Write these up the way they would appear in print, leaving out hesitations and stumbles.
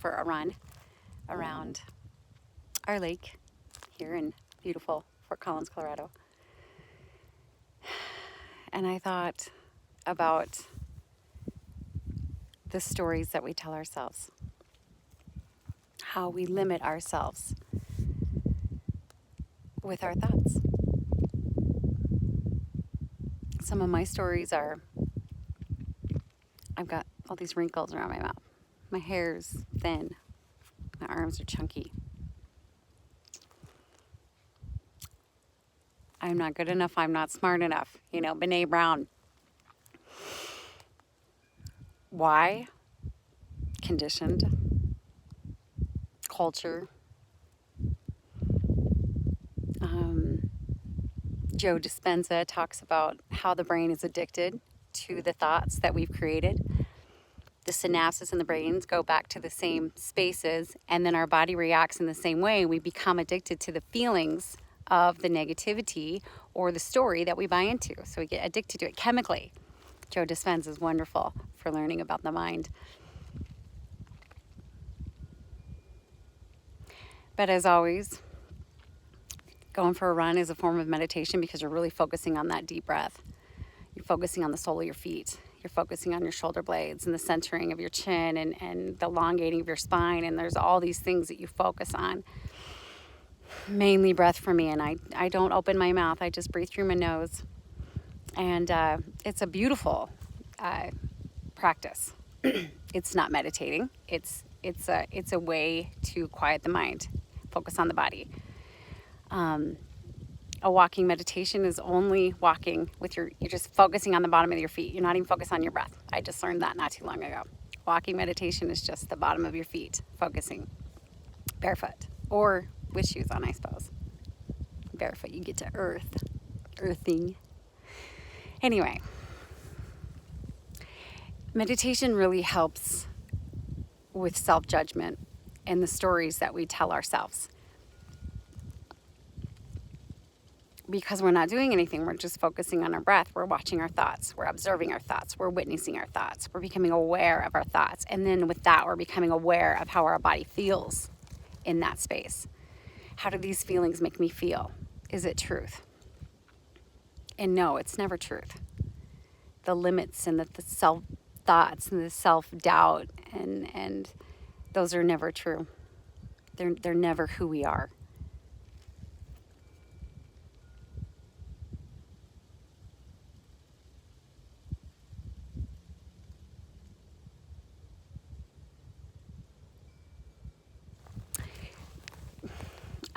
for a run around our lake here in beautiful Fort Collins, Colorado. And I thought about the stories that we tell ourselves, how we limit ourselves with our thoughts. Some of my stories are, I've got all these wrinkles around my mouth. My hair's thin. My arms are chunky. I'm not good enough. I'm not smart enough. Brene Brown. Why? Conditioned. Culture. Joe Dispenza talks about how the brain is addicted to the thoughts that we've created. The synapses in the brains go back to the same spaces, and then our body reacts in the same way. We become addicted to the feelings of the negativity or the story that we buy into. So we get addicted to it chemically. Joe Dispenza is wonderful for learning about the mind. But as always, going for a run is a form of meditation because you're really focusing on that deep breath. You're focusing on the sole of your feet. You're focusing on your shoulder blades and the centering of your chin and the elongating of your spine. And there's all these things that you focus on. Mainly breath for me. And I don't open my mouth. I just breathe through my nose. And it's a beautiful practice. It's not meditating. It's a way to quiet the mind, focus on the body. A walking meditation is only walking with you're just focusing on the bottom of your feet. You're not even focused on your breath. I just learned that not too long ago. Walking meditation is just the bottom of your feet, focusing barefoot or with shoes on, I suppose. Barefoot, you get to earthing. Anyway, meditation really helps with self-judgment and the stories that we tell ourselves. Because we're not doing anything, we're just focusing on our breath. We're watching our thoughts. We're observing our thoughts. We're witnessing our thoughts. We're becoming aware of our thoughts. And then with that, we're becoming aware of how our body feels in that space. How do these feelings make me feel? Is it truth? And no, it's never truth. The limits and the self-thoughts and the self-doubt and those are never true. They're never who we are.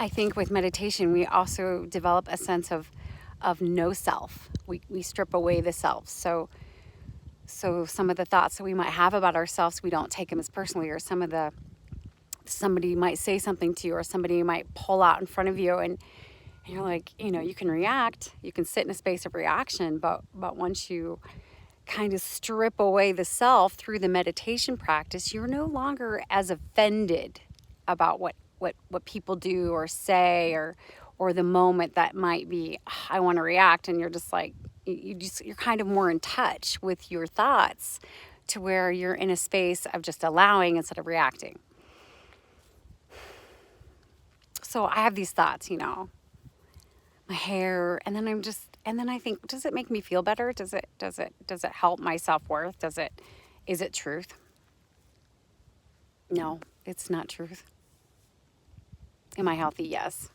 I think with meditation, we also develop a sense of no self. We strip away the self. So some of the thoughts that we might have about ourselves, we don't take them as personally, or somebody might say something to you, or somebody might pull out in front of you, and you're like, you can react, you can sit in a space of reaction, but once you kind of strip away the self through the meditation practice, you're no longer as offended about what people do or say or the moment that might be, I want to react, and you're just like, you're kind of more in touch with your thoughts to where you're in a space of just allowing instead of reacting. So I have these thoughts, my hair, and then I think, does it make me feel better? Does it help my self-worth? Is it truth? No, it's not truth. Am I healthy? Yes.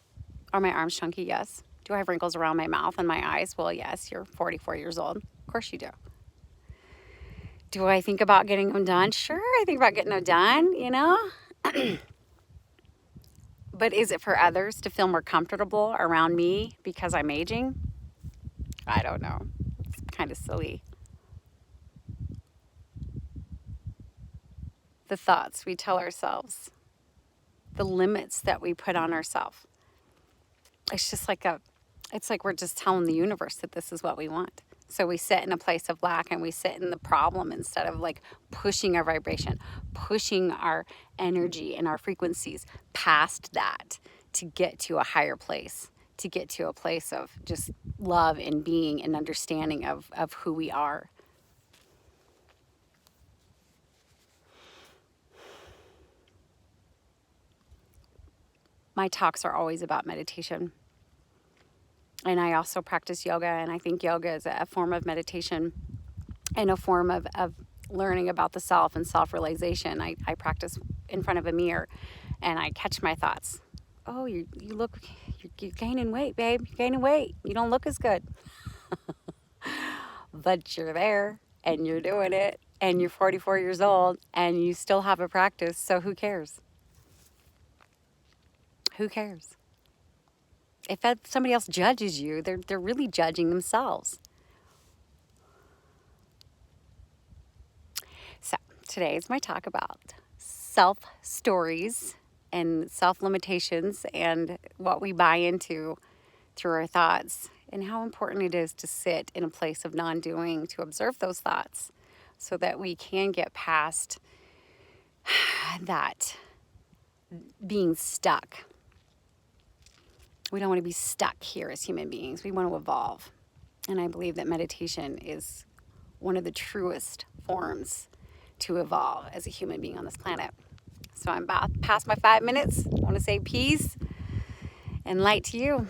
Are my arms chunky? Yes. Do I have wrinkles around my mouth and my eyes? Well, yes, you're 44 years old. Of course you do. Do I think about getting them done? Sure, I think about getting them done, But is it for others to feel more comfortable around me because I'm aging? I don't know. It's kind of silly. The thoughts we tell ourselves, the limits that we put on ourselves. It's just it's like we're just telling the universe that this is what we want. So we sit in a place of lack and we sit in the problem instead of like pushing our vibration, pushing our energy and our frequencies past that to get to a higher place, to get to a place of just love and being and understanding of who we are. my talks are always about meditation. And I also practice yoga, and I think yoga is a form of meditation and a form of learning about the self and self-realization. I practice in front of a mirror, and I catch my thoughts. Oh, you look, you're gaining weight, babe. You're gaining weight. You don't look as good. But you're there, and you're doing it, and you're 44 years old, and you still have a practice, so who cares? Who cares? If somebody else judges you, they're really judging themselves. So today is my talk about self-stories and self-limitations and what we buy into through our thoughts, and how important it is to sit in a place of non-doing, to observe those thoughts so that we can get past that being stuck. We don't want to be stuck here as human beings. We want to evolve. And I believe that meditation is one of the truest forms to evolve as a human being on this planet. So I'm about past my 5 minutes. I want to say peace and light to you.